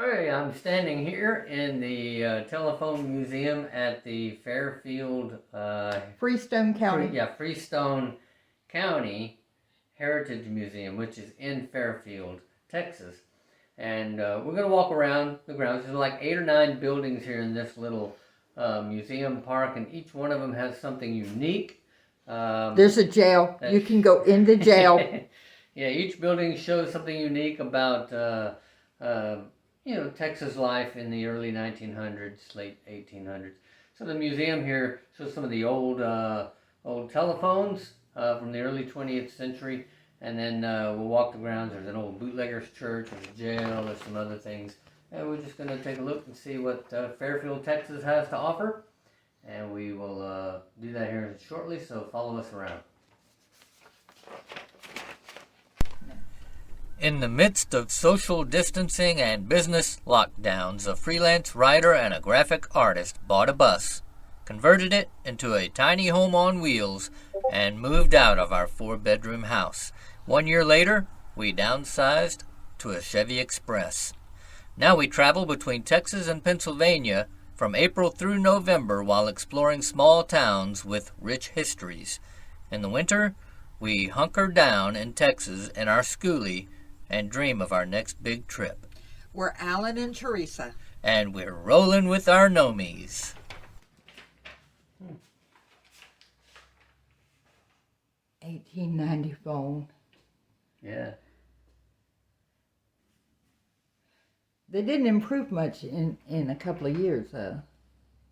Hey, I'm standing here in the telephone museum at the Fairfield, Freestone County. Freestone County Heritage Museum, which is in Fairfield, Texas. And we're going to walk around the grounds. There's like 8 or 9 buildings here in this little museum park, and each one of them has something unique. There's a jail. You can go in the jail. Yeah, each building shows something unique about Texas life in the early 1900s, late 1800s. So the museum here shows some of the old telephones from the early 20th century, and then we'll walk the grounds. There's an old bootlegger's church, there's a jail, there's some other things, and we're just going to take a look and see what Fairfield, Texas has to offer, and we will do that here shortly, so follow us around. In the midst of social distancing and business lockdowns, a freelance writer and a graphic artist bought a bus, converted it into a tiny home on wheels, and moved out of our 4-bedroom house. 1 year later, we downsized to a Chevy Express. Now we travel between Texas and Pennsylvania from April through November while exploring small towns with rich histories. In the winter, we hunker down in Texas in our schoolie and dream of our next big trip. We're Alan and Teresa. And we're rolling with our gnomies. 1890 phone. Yeah. They didn't improve much in a couple of years, though.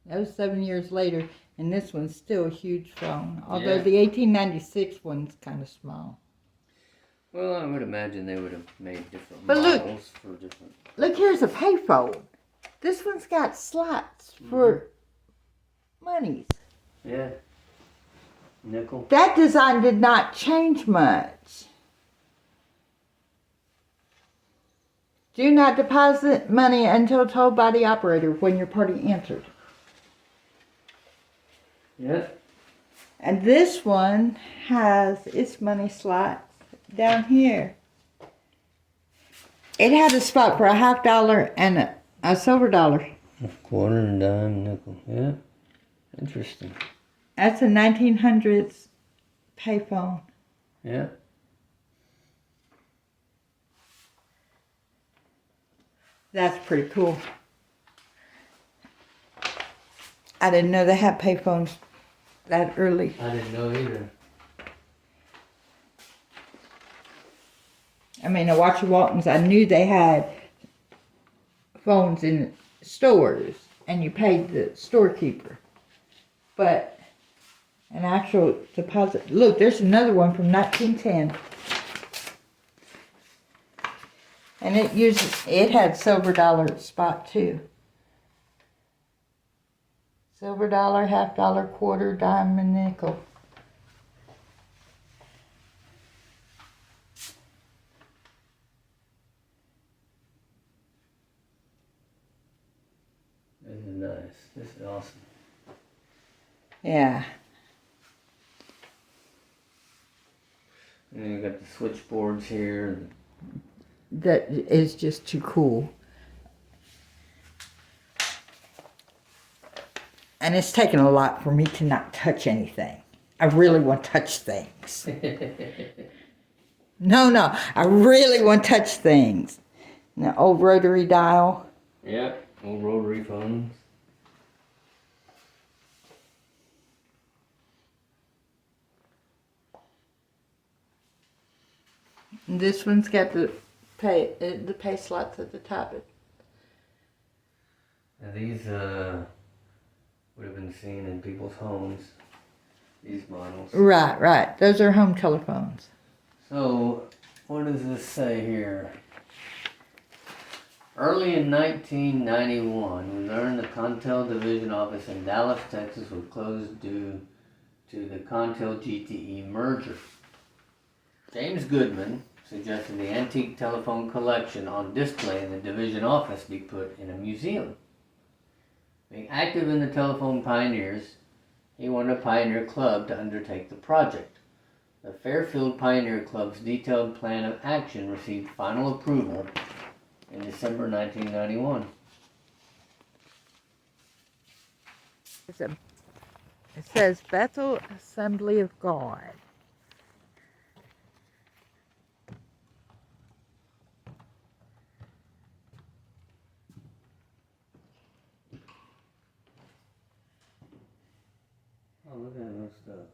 That was 7 years later, and this one's still a huge phone. Although the 1896 one's kind of small. Well, I would imagine they would have made different models for different... Look, here's a payphone. This one's got slots for monies. Yeah. Nickel. That design did not change much. Do not deposit money until told by the operator when your party answered. Yeah. And this one has its money slot down here. It had a spot for a $50 and a silver dollar. A quarter and dime nickel. Yeah. Interesting. That's a 1900s payphone. Yeah. That's pretty cool. I didn't know they had payphones that early. I didn't know either. I mean, the Watcher Waltons, I knew they had phones in stores, and you paid the storekeeper. But an actual deposit... Look, there's another one from 1910. And it had silver dollar spot, too. Silver dollar, $50, quarter, dime, and nickel. This is nice. This is awesome. Yeah. And then you got the switchboards here. That is just too cool. And it's taken a lot for me to not touch anything. I really want to touch things. No, I really want to touch things. The old rotary dial. Yeah, old rotary phones. And this one's got the pay slots at the top. Now these would have been seen in people's homes. These models. Right. Those are home telephones. So, what does this say here? Early in 1991, we learned the Contel division office in Dallas, Texas was closed due to the Contel GTE merger. James Goodman suggested the antique telephone collection on display in the division office be put in a museum. Being active in the telephone pioneers, he wanted a pioneer club to undertake the project. The Fairfield Pioneer Club's detailed plan of action received final approval in December 1991. It says Bethel Assembly of God. Oh, look at that stuff.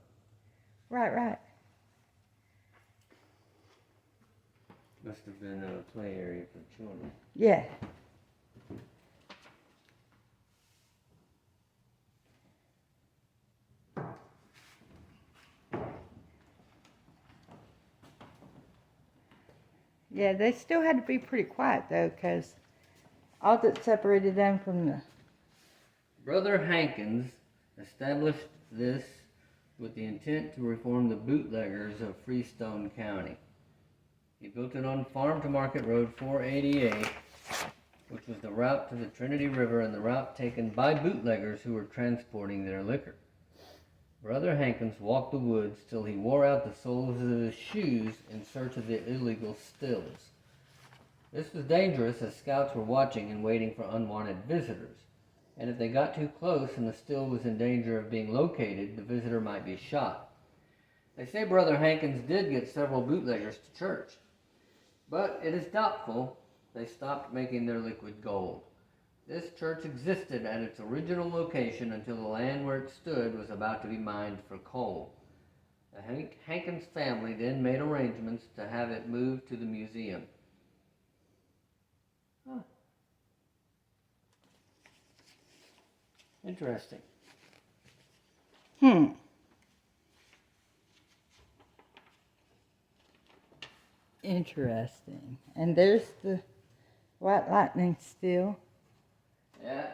Right. Must have been a play area for children. Yeah. Yeah, they still had to be pretty quiet though, because all that separated them from the... Brother Hankins established this with the intent to reform the bootleggers of Freestone County. He built it on Farm to Market Road 488, which was the route to the Trinity River and the route taken by bootleggers who were transporting their liquor. Brother Hankins walked the woods till he wore out the soles of his shoes in search of the illegal stills. This was dangerous as scouts were watching and waiting for unwanted visitors, and if they got too close and the still was in danger of being located, the visitor might be shot. They say Brother Hankins did get several bootleggers to church, but it is doubtful they stopped making their liquid gold. This church existed at its original location until the land where it stood was about to be mined for coal. The Hankins family then made arrangements to have it moved to the museum. Huh. Interesting. Interesting. And there's the white lightning still. Yeah.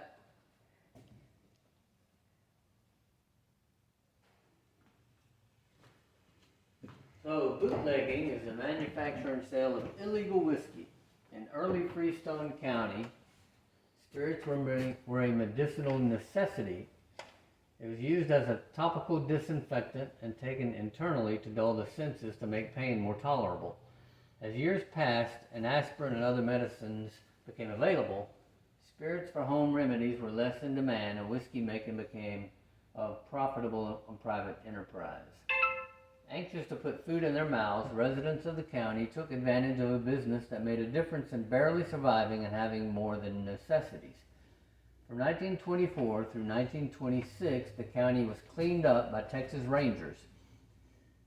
So, bootlegging is the manufacture and sale of illegal whiskey. In early Freestone County, spirits were a medicinal necessity. It was used as a topical disinfectant and taken internally to dull the senses to make pain more tolerable. As years passed and aspirin and other medicines became available, spirits for home remedies were less in demand and whiskey making became a profitable and private enterprise. Anxious to put food in their mouths, residents of the county took advantage of a business that made a difference in barely surviving and having more than necessities. From 1924 through 1926, the county was cleaned up by Texas Rangers,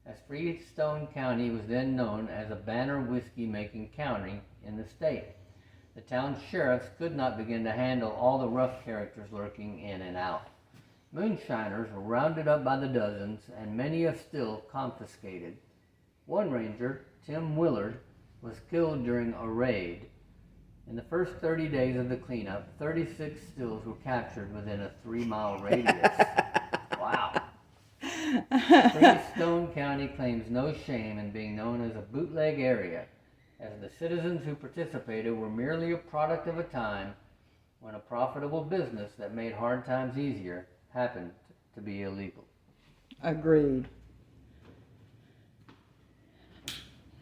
as Freestone County was then known as a banner whiskey-making county in the state. The town's sheriffs could not begin to handle all the rough characters lurking in and out. Moonshiners were rounded up by the dozens, and many a still confiscated. One ranger, Tim Willard, was killed during a raid. In the first 30 days of the cleanup, 36 stills were captured within a 3-mile radius. Wow. Freestone County claims no shame in being known as a bootleg area, as the citizens who participated were merely a product of a time when a profitable business that made hard times easier happened to be illegal. Agreed.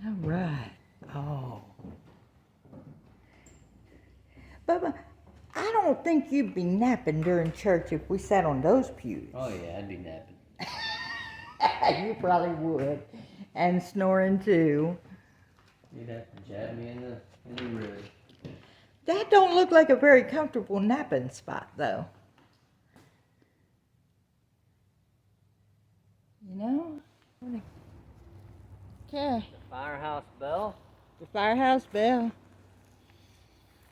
All right. Oh. Bubba, I don't think you'd be napping during church if we sat on those pews. Oh yeah, I'd be napping. You probably would. And snoring too. You'd have to jab me in the rib. That don't look like a very comfortable napping spot, though. You know? Okay. The firehouse bell? The firehouse bell.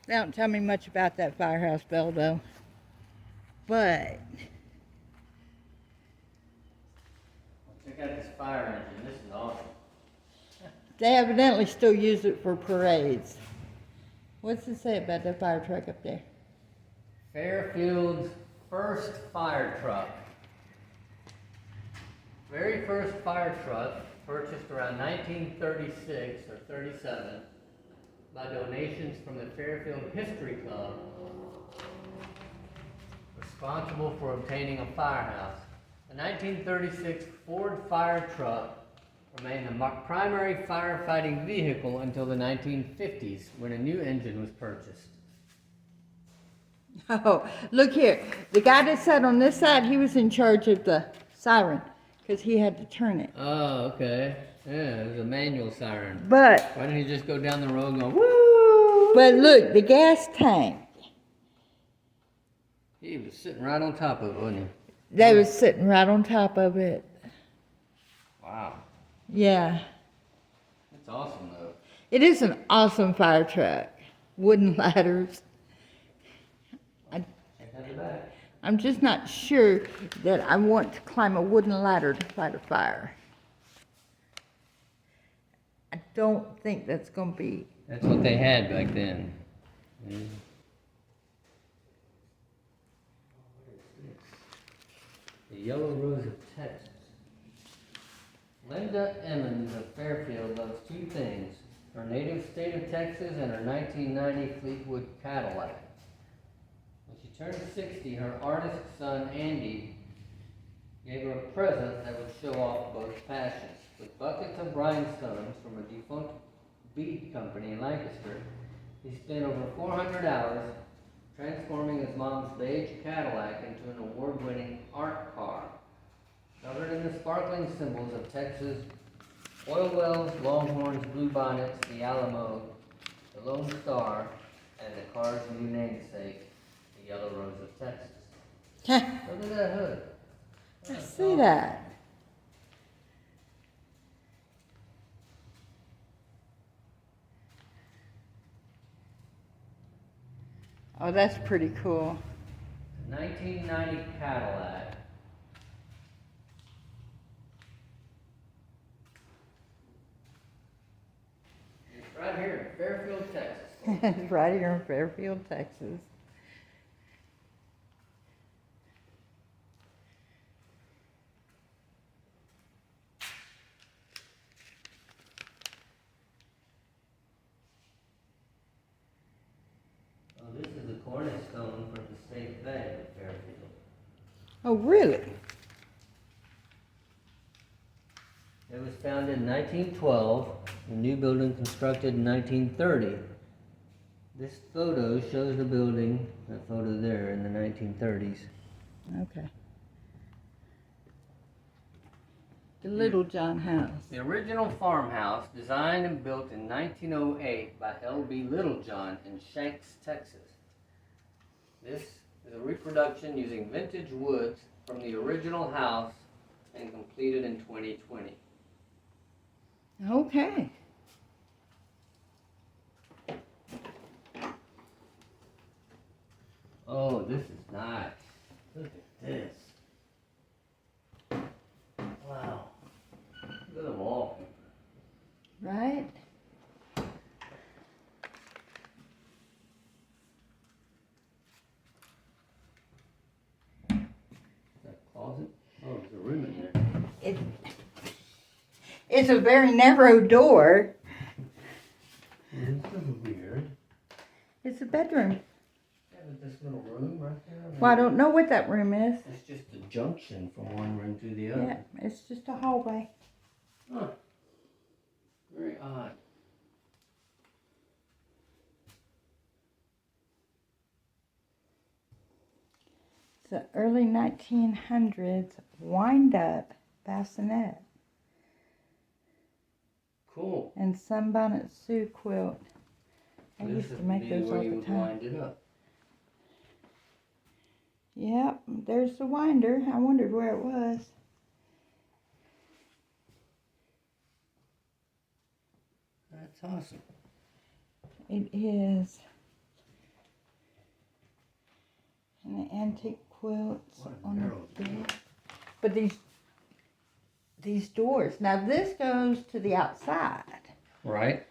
They don't tell me much about that firehouse bell, though. But Check out this fire engine. This is awesome. they evidently still use it for parades. What's it say about that fire truck up there? Fairfield's first fire truck. Very first fire truck, purchased around 1936 or 37 by donations from the Fairfield History Club, responsible for obtaining a firehouse. The 1936 Ford fire truck remained the primary firefighting vehicle until the 1950s when a new engine was purchased. Oh, look here. The guy that sat on this side, he was in charge of the siren because he had to turn it. Oh, okay. Yeah, it was a manual siren. But Why didn't he just go down the road and go, woo? but look, the gas tank. He was sitting right on top of it, wasn't he? They was sitting right on top of it. Wow. Yeah. That's awesome, though. It is an awesome fire truck. Wooden ladders. I'm just not sure that I want to climb a wooden ladder to fight a fire. I don't think that's going to be... That's what they had back then. Yeah. The Yellow Rose of Texas. Linda Emmons of Fairfield loves two things: her native state of Texas and her 1990 Fleetwood Cadillac. When she turned 60, her artist son Andy gave her a present that would show off both passions. With buckets of rhinestones from a defunct bead company in Lancaster, he spent over 400 hours transforming his mom's beige Cadillac into an award-winning art car, covered in the sparkling symbols of Texas: oil wells, longhorns, bluebonnets, the Alamo, the Lone Star, and the car's new namesake, the Yellow Rose of Texas. Look at that hood. I see that. Oh, that's pretty cool. 1990 Cadillac. It's right here in Fairfield, Texas. It's right here in Fairfield, Texas. Oh, this is the cornerstone for the State Bank of Fairfield. Oh, really? It was founded in 1912, the new building constructed in 1930. This photo shows the building, that photo there, in the 1930s. Okay. The Little John House. The original farmhouse, designed and built in 1908 by L.B. Littlejohn in Shanks, Texas. This is a reproduction using vintage woods from the original house and completed in 2020. Okay. Oh, this is nice. Look at this. Wow. Look at the wall. Right? Is that a closet? Oh, there's a room in there. It's a very narrow door. This is weird. It's a bedroom. Yeah, but this little room right there. Well, I don't know what that room is. It's just a junction from one room to the other. Yeah, it's just a hallway. Huh. Very odd. It's an early 1900s Windup Bassinet Cool. and sunbonnet Sioux quilt. I This used to would make be those where all you the would time. wind it up. Yep, there's the winder. I wondered where it was. That's awesome. It is an antique quilts What a on narrow the door. bed. But these doors. Now this goes to the outside. Right.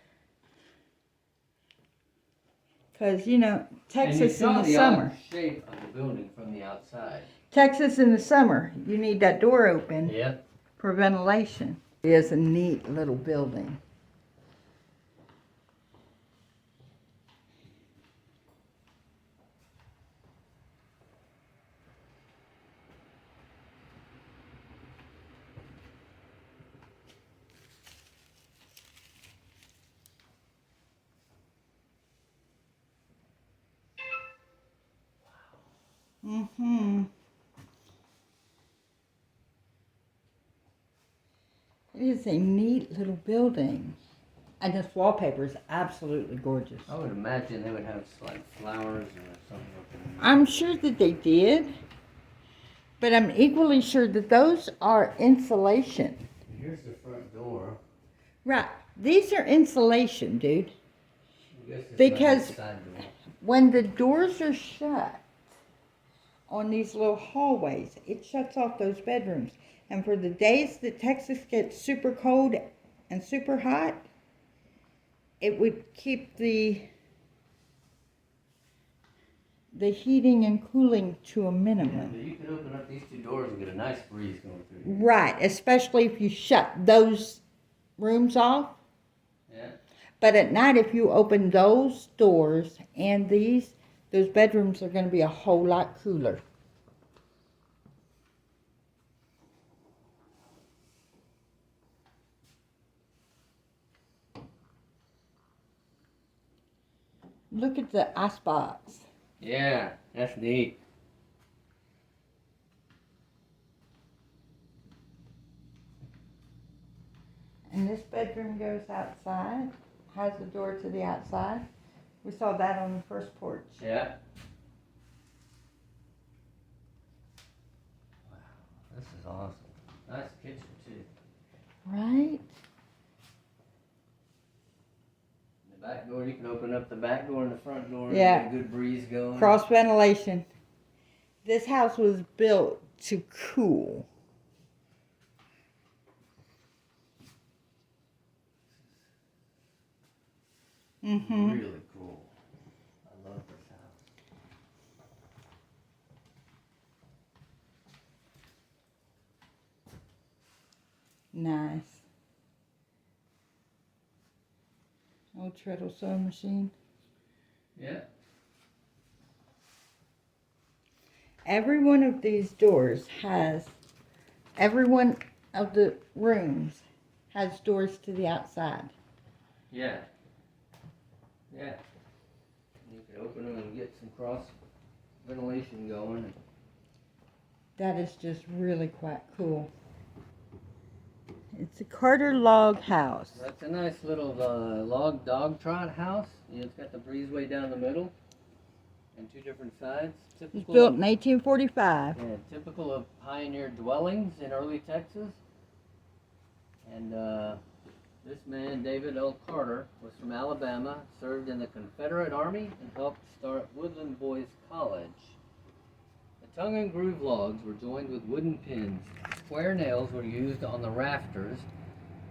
Because, you know, Texas in and the you saw the summer. odd shape of the building from the outside. Texas in the summer, you need that door open Yep. for ventilation. It is a neat little building. Mm-hmm. It is a neat little building. And this wallpaper is absolutely gorgeous. I would imagine they would have like flowers or something. I'm sure that they did. But I'm equally sure that those are insulation. Here's the front door. Right. These are insulation, dude. I guess it's Because not the side door. when the doors are shut on these little hallways, it shuts off those bedrooms. And for the days that Texas gets super cold and super hot, it would keep the heating and cooling to a minimum. Yeah, you can open up these two doors and get a nice breeze going through. Right, especially if you shut those rooms off. Yeah. But at night, if you open those doors and those bedrooms are going to be a whole lot cooler. Look at the icebox. Yeah, that's neat. And this bedroom goes outside, has the door to the outside. We saw that on the first porch. Yeah. Wow, this is awesome. Nice kitchen too. Right? The back door, you can open up the back door and the front door Yeah. and get a good breeze going. Cross ventilation. This house was built to cool. Mm-hmm. Really cool. I love this house. Nice. Old treadle sewing machine. Yeah. Every one of these doors every one of the rooms has doors to the outside. Yeah. Yeah. You can open them and get some cross ventilation going. That is just really quite cool. It's a Carter log house. That's a nice little log dog trot house. You know, it's got the breezeway down the middle and two different sides. It was built in 1845. Yeah, typical of pioneer dwellings in early Texas. And this man, David L. Carter, was from Alabama, served in the Confederate Army, and helped start Woodland Boys College. The tongue and groove logs were joined with wooden pins. Square nails were used on the rafters.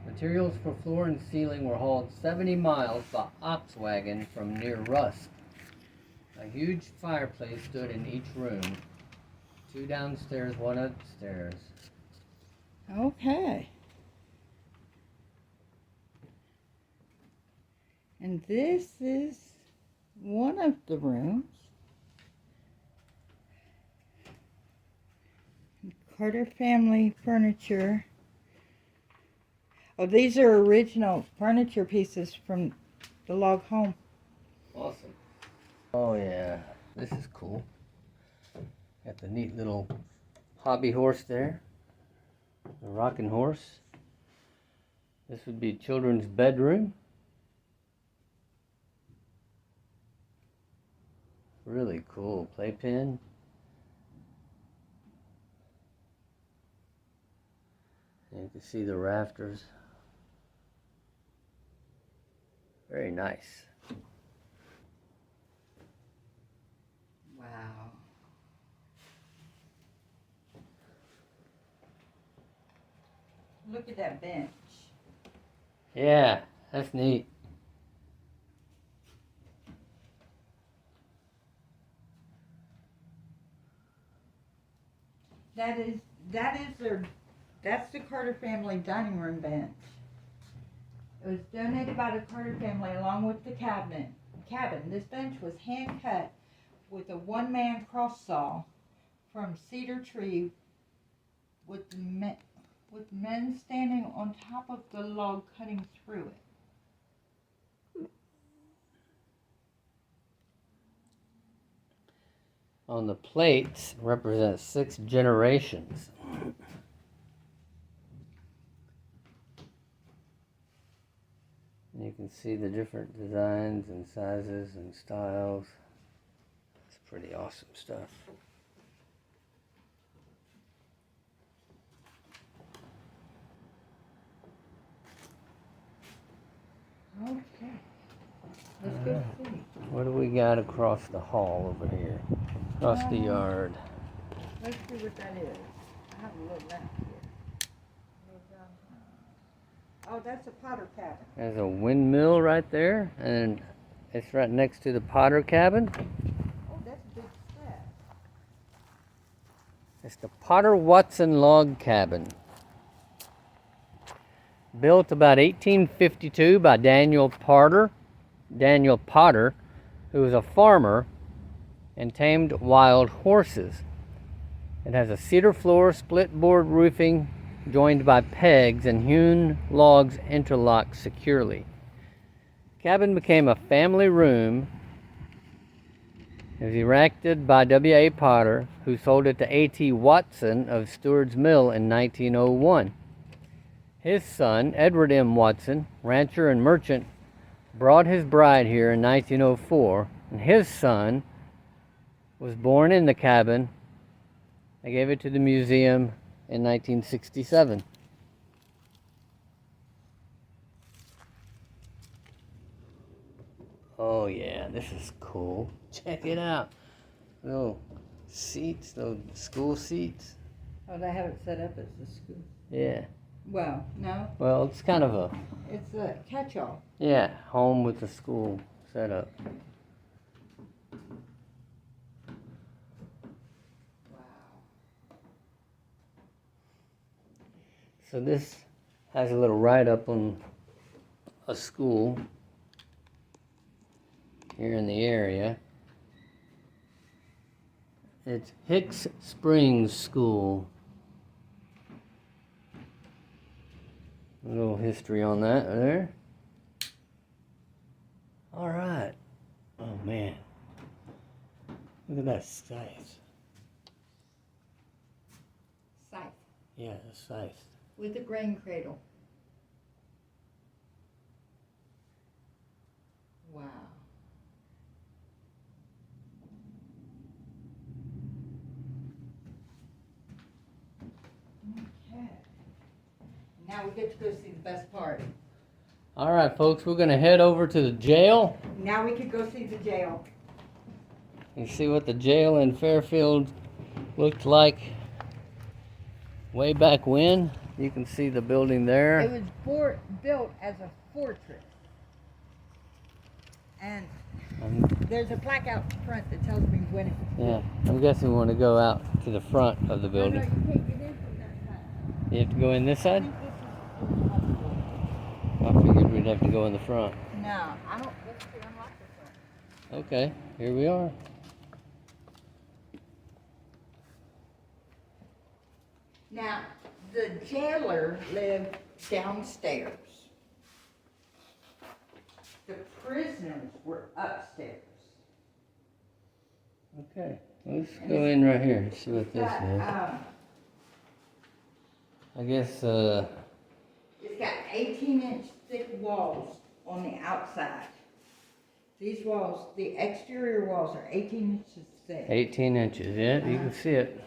Materials for floor and ceiling were hauled 70 miles by ox wagon from near Rusk. A huge fireplace stood in each room. 2 downstairs, 1 upstairs. Okay. And this is one of the rooms. Carter family furniture. Oh, these are original furniture pieces from the log home. Awesome. Oh yeah, this is cool. Got the neat little hobby horse there. The rocking horse. This would be children's bedroom. Really cool. Playpen. And you can see the rafters. Very nice. Wow. Look at that bench. Yeah, that's neat. That's the Carter family dining room bench. It was donated by the Carter family along with the cabin. This bench was hand cut with a one-man cross saw from cedar tree with men standing on top of the log cutting through it. on the plates represent 6 generations. You can see the different designs and sizes and styles. It's pretty awesome stuff. Okay. Let's go see. What do we got across the hall over here? Across the yard. Let's see what that is. I have a little map here. Oh, that's a potter cabin. There's a windmill right there, and it's right next to the potter cabin. Oh, that's a big slab. It's the Potter Watson log cabin. Built about 1852 by Daniel Potter, who was a farmer and tamed wild horses. It has a cedar floor, split board roofing, joined by pegs, and hewn logs interlocked securely. The cabin became a family room. It was erected by W.A. Potter, who sold it to A.T. Watson of Stewart's Mill in 1901. His son, Edward M. Watson, rancher and merchant, brought his bride here in 1904, and his son was born in the cabin. They gave it to the museum in 1967. Oh yeah, this is cool. Check it out. Little seats, little school seats. Oh, they have it set up as a school. Yeah. Well, no. Well, it's kind of a... It's a catch-all. Yeah, home with the school setup. Wow. So this has a little write-up on a school here in the area. It's Hicks Springs School. A little history on that there. All right. Oh man. Look at that scythe. Scythe. Yeah, the scythe. With a grain cradle. Wow. Okay. Now we get to go see the best part. All right, folks, we're going to head over to the jail. Now we could go see the jail. You see what the jail in Fairfield looked like way back when. You can see the building there. It was built as a fortress. And there's a plaque out front that tells me when it was built. Yeah, I'm guessing we want to go out to the front of the building. No, you can't get in from that side. You have to go in this I side? think this is I figured we'd have to go in the front. No, I don't. Let's see, unlock the front. Okay, here we are. Now, the jailer lived downstairs. The prisoners were upstairs. Okay, let's go in right here and see what this Got, is. I guess, It's got 18-inch thick walls on the outside. These walls, the exterior walls are 18 inches thick. 18 inches, yeah, you can see it.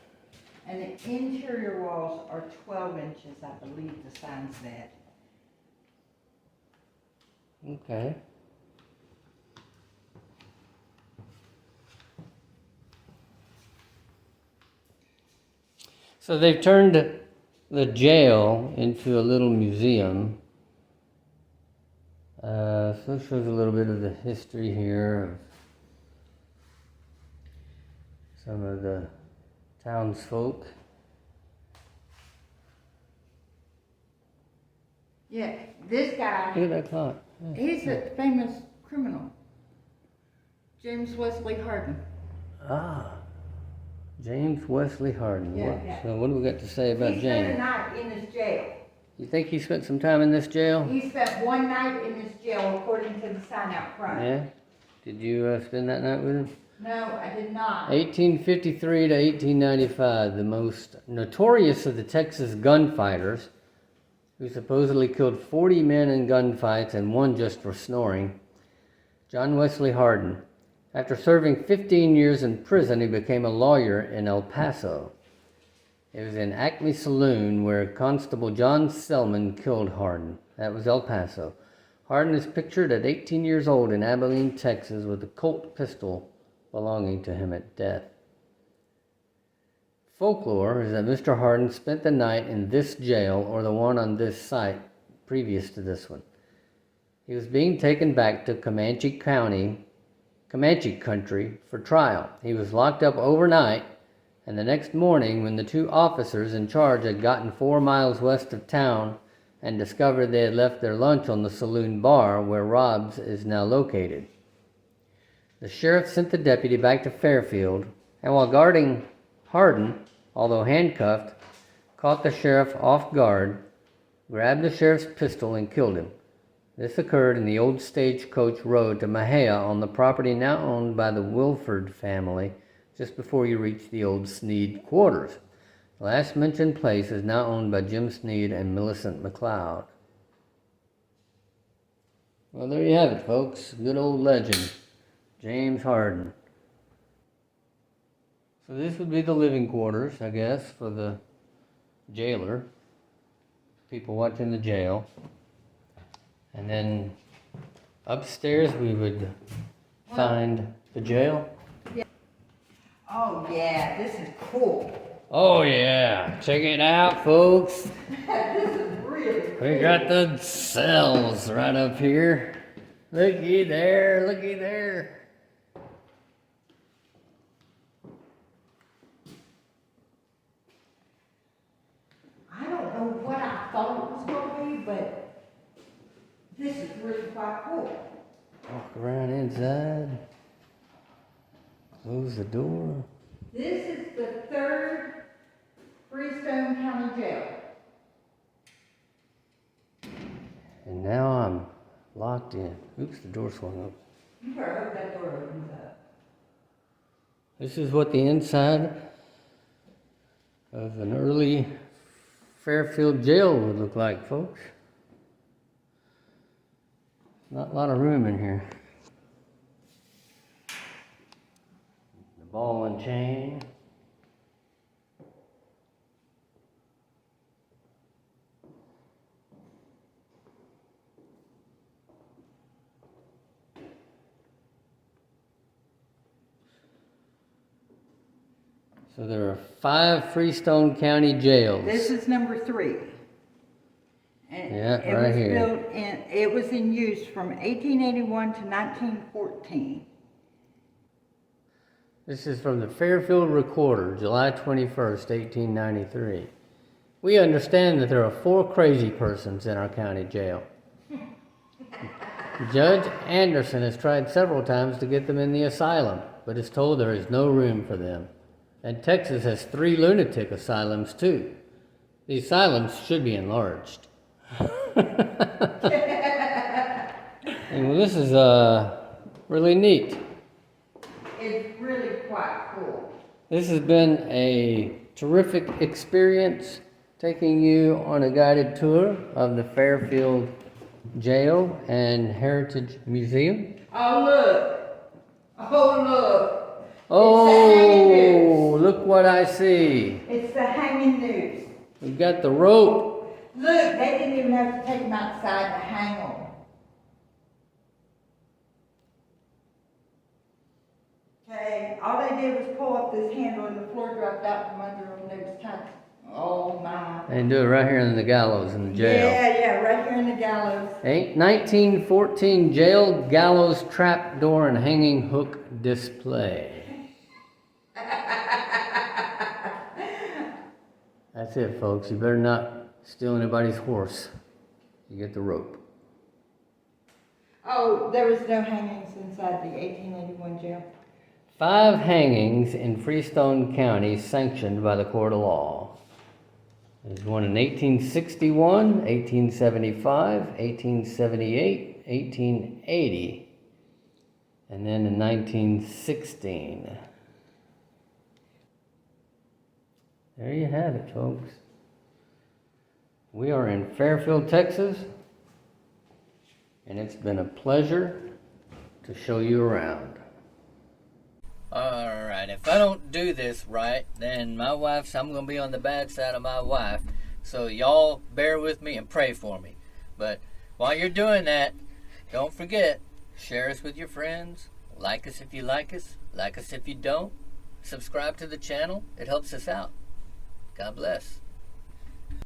And the interior walls are 12 inches, I believe the sign said. Okay. So they've turned the jail into a little museum. So it shows a little bit of the history here of some of the townsfolk. Yeah, this guy, Look at that clock. Yeah. he's a famous criminal. James Wesley Harden. Ah, James Wesley Harden. Yeah, What- yeah. So what do we got to say about He spent a James? night in this jail. You think he spent some time in this jail? He spent one night in this jail according to the sign out front. Yeah? Did you spend that night with him? No, I did not. 1853 to 1895, the most notorious of the Texas gunfighters, who supposedly killed 40 men in gunfights and one just for snoring, John Wesley Harden. After serving 15 years in prison, he became a lawyer in El Paso. It was in Acme Saloon where Constable John Selman killed Harden. That was El Paso. Harden is pictured at 18 years old in Abilene, Texas, with a Colt pistol belonging to him at death. Folklore is that Mr. Harden spent the night in this jail or the one on this site previous to this one. He was being taken back to Comanche Country for trial. He was locked up overnight, and the next morning, when the two officers in charge had gotten 4 miles west of town and discovered they had left their lunch on the saloon bar where Rob's is now located, the sheriff sent the deputy back to Fairfield, and while guarding Harden, although handcuffed, caught the sheriff off guard, grabbed the sheriff's pistol, and killed him. This occurred in the old Stagecoach Road to Mahia on the property now owned by the Wilford family, just before you reach the old Sneed quarters. The last mentioned place is now owned by Jim Sneed and Millicent McLeod. Well, there you have it, folks. Good old legend. James Harden. So this would be the living quarters, I guess, for the jailer. People watching the jail. And then upstairs we would find the jail. Yeah. Oh yeah, this is cool. Oh yeah, check it out, folks. This is really cool. We got the cells right up here. Looky there, looky there. I don't know what I thought it was going to be, but this is really quite cool. Walk around inside. Close the door. This is the 3rd Freestone County Jail. And now I'm locked in. Oops, the door swung open. You better hope that door opens up. This is what the inside of an early Fairfield jail would look like, folks. Not a lot of room in here. The ball and chain. So there are 5 Freestone County jails. This is number 3. And Yeah, it right was here. It was in use from 1881 to 1914. This is from the Fairfield Recorder, July 21st, 1893. We understand that there are 4 crazy persons in our county jail. Judge Anderson has tried several times to get them in the asylum, but is told there is no room for them. And Texas has 3 lunatic asylums too. The asylums should be enlarged. And well, this is really neat. It's really quite cool. This has been a terrific experience taking you on a guided tour of the Fairfield Jail and Heritage Museum. Oh look! Oh look! Oh, look what I see. It's the hanging noose. We've got the rope. Look, they didn't even have to take them outside to hang them. Okay, all they did was pull up this handle and the floor dropped out from under them. They was tight. Oh my. They do it right here in the gallows in the jail. Yeah, right here in the gallows. 1914 jail gallows trap door and hanging hook display. That's it, folks. You better not steal anybody's horse. You get the rope. Oh, there was no hangings inside the 1881 jail. 5 hangings in Freestone County sanctioned by the court of law. There's one in 1861, 1875, 1878, 1880, And then in 1916. There you have it, folks. We are in Fairfield, Texas, and it's been a pleasure to show you around. Alright, if I don't do this right, then I'm going to be on the bad side of my wife. So y'all bear with me and pray for me. But while you're doing that, don't forget, share us with your friends, like us if you like us if you don't, subscribe to the channel. It helps us out. God bless.